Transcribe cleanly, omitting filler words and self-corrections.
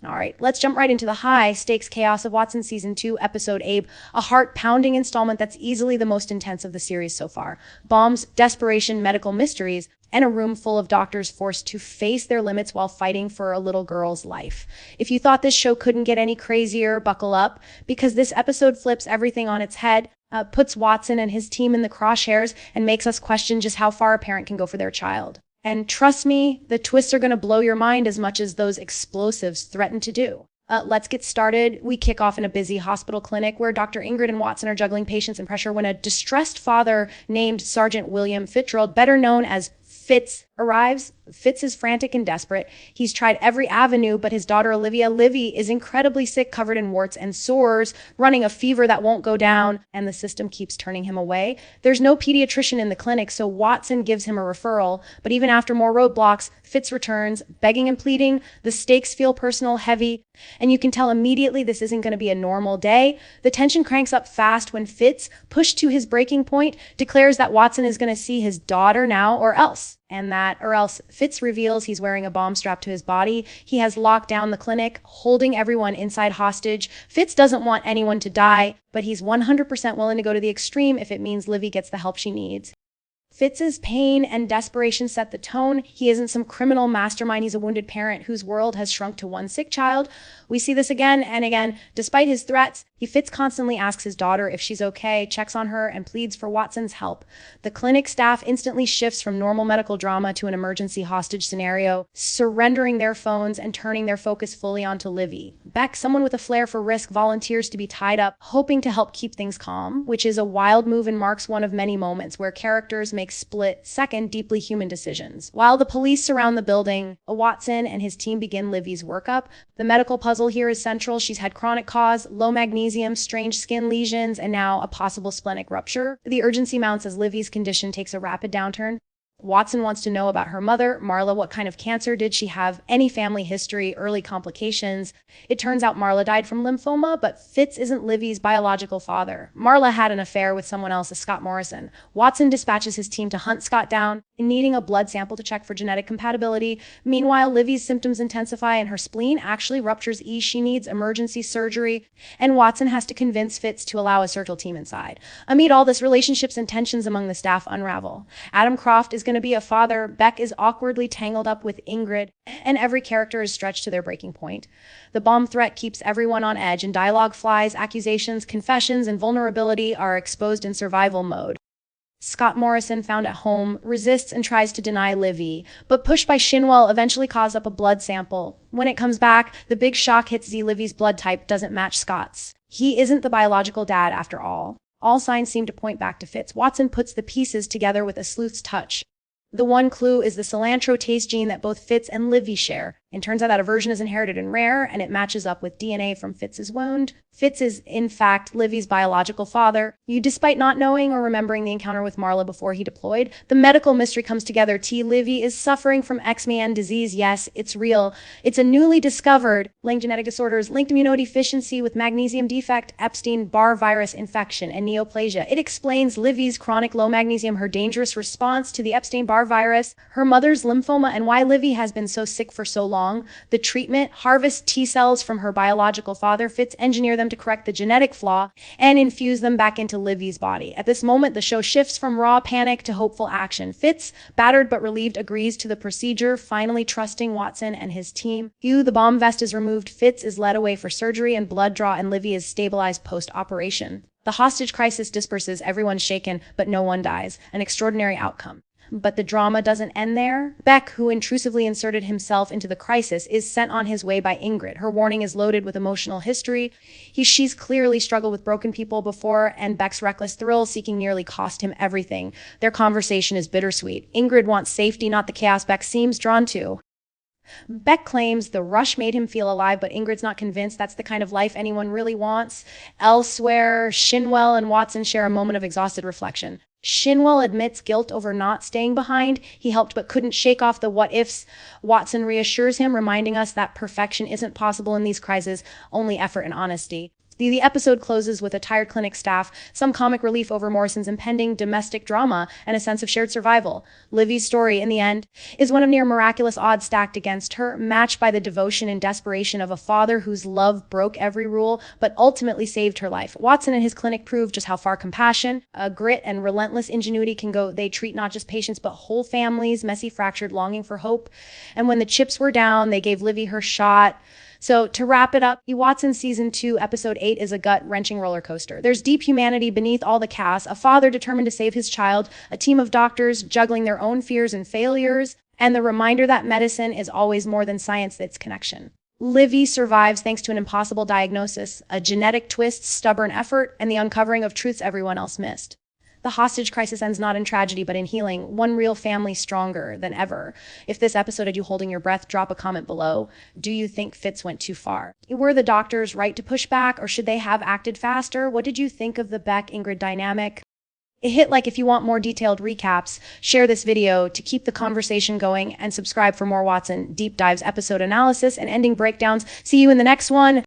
All right, let's jump right into the high-stakes chaos of Watson Season 2, Episode Abe, a heart-pounding installment that's easily the most intense of the series so far. Bombs, desperation, medical mysteries, and a room full of doctors forced to face their limits while fighting for a little girl's life. If you thought this show couldn't get any crazier, buckle up, because this episode flips everything on its head, puts Watson and his team in the crosshairs, and makes us question just how far a parent can go for their child. And trust me, the twists are going to blow your mind as much as those explosives threaten to do. Let's get started. We kick off in a busy hospital clinic where Dr. Ingrid and Watson are juggling patients and pressure when a distressed father named Sergeant William Fitzgerald, better known as Fitz, arrives. Fitz is frantic and desperate. He's tried every avenue, but his daughter Olivia, Livy, is incredibly sick, covered in warts and sores, running a fever that won't go down, and the system keeps turning him away. There's no pediatrician in the clinic, so Watson gives him a referral, but even after more roadblocks, Fitz returns, begging and pleading. The stakes feel personal, heavy, and you can tell immediately this isn't going to be a normal day. The tension cranks up fast when Fitz, pushed to his breaking point, declares that Watson is going to see his daughter now or else. And that, or else, Fitz reveals he's wearing a bomb strapped to his body. He has locked down the clinic, holding everyone inside hostage. Fitz doesn't want anyone to die, but he's 100% willing to go to the extreme if it means Livy gets the help she needs. Fitz's pain and desperation set the tone. He isn't some criminal mastermind. He's a wounded parent whose world has shrunk to one sick child. We see this again and again. Despite his threats, Fitz constantly asks his daughter if she's okay, checks on her, and pleads for Watson's help. The clinic staff instantly shifts from normal medical drama to an emergency hostage scenario, surrendering their phones and turning their focus fully onto Livy. Beck, someone with a flair for risk, volunteers to be tied up, hoping to help keep things calm, which is a wild move and marks one of many moments where characters make split-second, deeply human decisions. While the police surround the building, Watson and his team begin Livy's workup. The medical puzzle here is central. She's had chronic cause, low magnesium, strange skin lesions, and now a possible splenic rupture. The urgency mounts as Livy's condition takes a rapid downturn. Watson wants to know about her mother, Marla. What kind of cancer did she have? Any family history, early complications? It turns out Marla died from lymphoma, but Fitz isn't Livy's biological father. Marla had an affair with someone else, Scott Morrison. Watson dispatches his team to hunt Scott down, needing a blood sample to check for genetic compatibility. Meanwhile, Livy's symptoms intensify and her spleen actually ruptures. She needs emergency surgery, and Watson has to convince Fitz to allow a surgical team inside. Amid all this, relationships and tensions among the staff unravel. Adam Croft is going to be a father. Beck is awkwardly tangled up with Ingrid, and every character is stretched to their breaking point. The bomb threat keeps everyone on edge, and dialogue flies. Accusations, confessions, and vulnerability are exposed in survival mode. Scott Morrison, found at home, resists and tries to deny Livy, but pushed by Shinwell, eventually calls up a blood sample. When it comes back, the big shock hits Z. Livy's blood type doesn't match Scott's. He isn't the biological dad after all. All signs seem to point back to Fitz. Watson puts the pieces together with a sleuth's touch. The one clue is the cilantro taste gene that both Fitz and Livy share. And turns out that a version is inherited and rare, and it matches up with DNA from Fitz's wound. Fitz is, in fact, Livy's biological father. Despite not knowing or remembering the encounter with Marla before he deployed, the medical mystery comes together. Livy is suffering from X-Man disease. Yes, it's real. It's a newly discovered linked genetic disorders, linked immunodeficiency with magnesium defect, Epstein-Barr virus infection, and neoplasia. It explains Livy's chronic low magnesium, her dangerous response to the Epstein-Barr virus, her mother's lymphoma, and why Livy has been so sick for so long. The treatment harvests T cells from her biological father. Fitz engineer them to correct the genetic flaw and infuse them back into Livy's body. At this moment, the show shifts from raw panic to hopeful action. Fitz, battered but relieved, agrees to the procedure, finally trusting Watson and his team. The bomb vest is removed. Fitz is led away for surgery and blood draw, and Livy is stabilized post-operation. The hostage crisis disperses. Everyone's shaken, but no one dies. An extraordinary outcome. But the drama doesn't end there. Beck, who intrusively inserted himself into the crisis, is sent on his way by Ingrid. Her warning is loaded with emotional history. She's clearly struggled with broken people before, and Beck's reckless thrill-seeking nearly cost him everything. Their conversation is bittersweet. Ingrid wants safety, not the chaos Beck seems drawn to. Beck claims the rush made him feel alive, but Ingrid's not convinced that's the kind of life anyone really wants. Elsewhere, Shinwell and Watson share a moment of exhausted reflection. Shinwell admits guilt over not staying behind. He helped but couldn't shake off the what-ifs. Watson reassures him, reminding us that perfection isn't possible in these crises, only effort and honesty. The episode closes with a tired clinic staff, some comic relief over Morrison's impending domestic drama, and a sense of shared survival. Livy's story, in the end, is one of near miraculous odds stacked against her, matched by the devotion and desperation of a father whose love broke every rule, but ultimately saved her life. Watson and his clinic prove just how far compassion, grit, and relentless ingenuity can go. They treat not just patients, but whole families, messy, fractured, longing for hope. And when the chips were down, they gave Livy her shot. So to wrap it up, Watson Season 2, Episode 8 is a gut-wrenching roller coaster. There's deep humanity beneath all the chaos, a father determined to save his child, a team of doctors juggling their own fears and failures, and the reminder that medicine is always more than science, it's connection. Livy survives thanks to an impossible diagnosis, a genetic twist, stubborn effort, and the uncovering of truths everyone else missed. The hostage crisis ends not in tragedy, but in healing, one real family stronger than ever. If this episode had you holding your breath, drop a comment below. Do you think Fitz went too far? Were the doctors right to push back, or should they have acted faster? What did you think of the Beck-Ingrid dynamic? Hit like if you want more detailed recaps, share this video to keep the conversation going, and subscribe for more Watson Deep Dives episode analysis and ending breakdowns. See you in the next one.